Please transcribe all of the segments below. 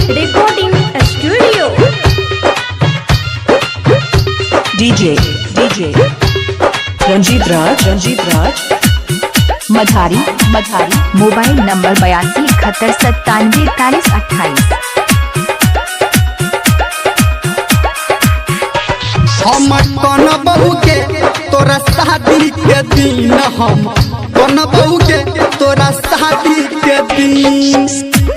Recording Studio. DJ Ranjeet राज Majhari mobile number 82 हम कौन बहू के तोरा शादी के दिन हम कौन बहू के तोरा शादी के दिन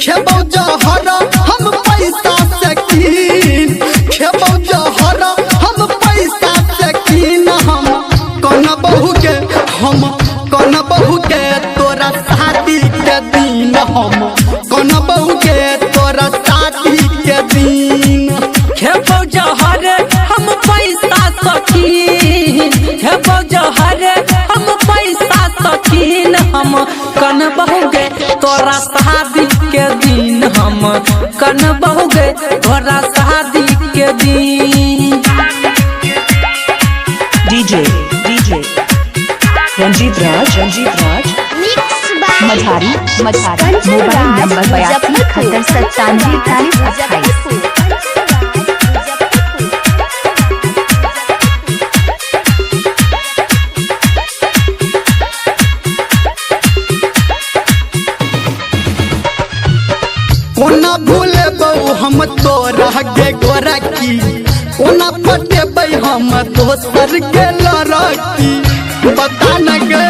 खेबौ जहर हम पैसा से कीन खेबौ जहर हम पैसा से कीन हम कौन बहू के तोरा शादी के दिन हम कौन बहू के तोरा शादी के दिन खेबौ जहर हम पैसा सकीन खेबौ जहर हम पैसा सकीन हम कन बहुगे तोरा शादी के दिन हम कन बहुगे तोरा शादी के दिन DJ Ranjeet Raj Mixed by Majhari mobile number 82 कोना भूले बहु हम तोरा गे गोरखी कोना पटेबै हम दोसर के लड़की बता न गे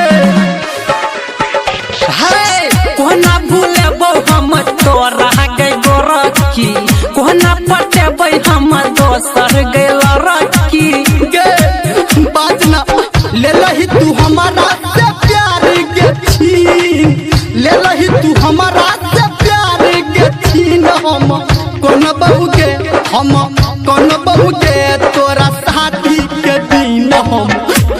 हाय कोना भूले हम तोरा गे गोरखी कोना पटेबै हम दोसर गे लड़की गे बाजना ले लही तू हमारा से प्यार के छीन ले लही तू हमारा से प्यार के छीन हम कौन बहू के तोरा शादी के दिन हम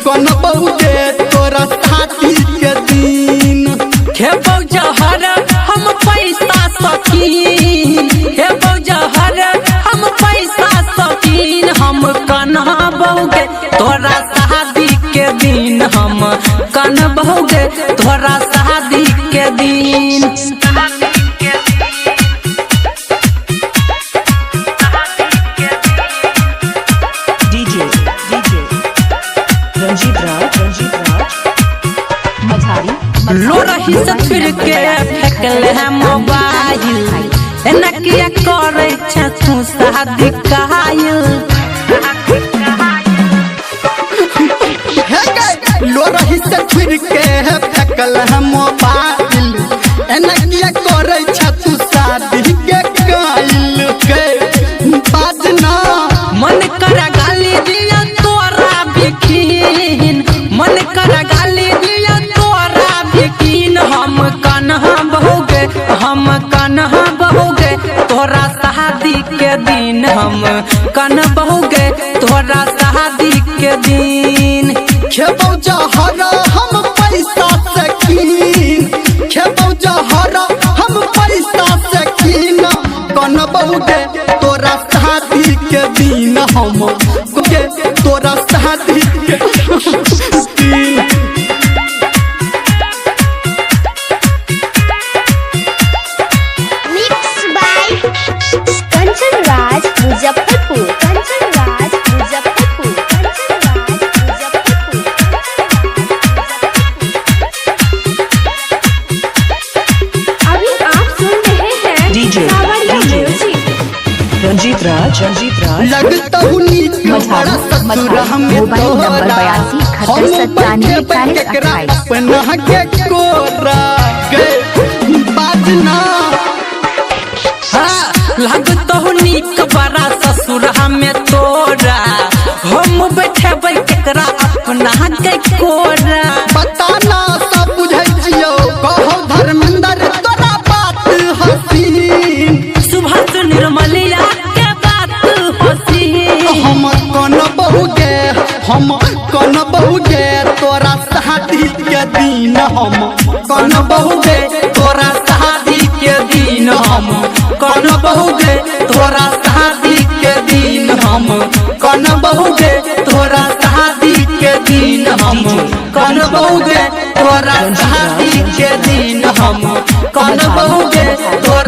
कौन बहू के तोरा शादी के दिन खेबौ जहर हम पैसा सकीन खेबौ जहर हम पैसा सकीन हम कन्हा बहुगे तोरा शादी के दिन हम कन बहुगे तोरा शादी के दिन DJ रंजीत राज मझारी लो रही से फिर के फेंकले है मोबाइल एना किया करे छै तू शादी कायल लो रही से फिर के फेंकल है मोबाइल एना किया करे छ तू शादी के कायल के बाजना मन करा गाली दिया तोरा बिकीन मन करा गाली दिया तोरा बिकीन हम कन्हा बहुगे तोरा शादी के दिन हम कन बहुगे तोरा शादी के दिन खेबौ जहर हम पैसा से कीन खेबौ जहर हम पैसा से कीन कौन बहू के तोरा शादी के दिन हम के तोरा शादी के दिन Mixed by Kanchan Raj Muzaffarpur. अभी आप सुन रहे हैं DJ सावरिया म्यूजिक। रंजीत राज लगता हूँ नीक बड़ा ससुर हमें मोबाइल नंबर तोरा 82 अपना के कोरा गे बाजना हाँ लगतो नीक बड़ा ससुर हमें तोरा हम बैठेबै केकरा अपना के कोरा बताना सब बुझै छियो कहो धर्मेंद्र तोरा बात हसीन सुभाष निरमलिया के बात हसीन हम कौन बहू गे तोरा शादी के दिन हम कौन बहू गे तोरा शादी के दिन हम कौन बहू गे तोरा शादी के दिन हम कौन बहू गे तोरा शादी के दिन हम कौन बहू गे तोरा शादी के दिन हम कौन बहू गे तोरा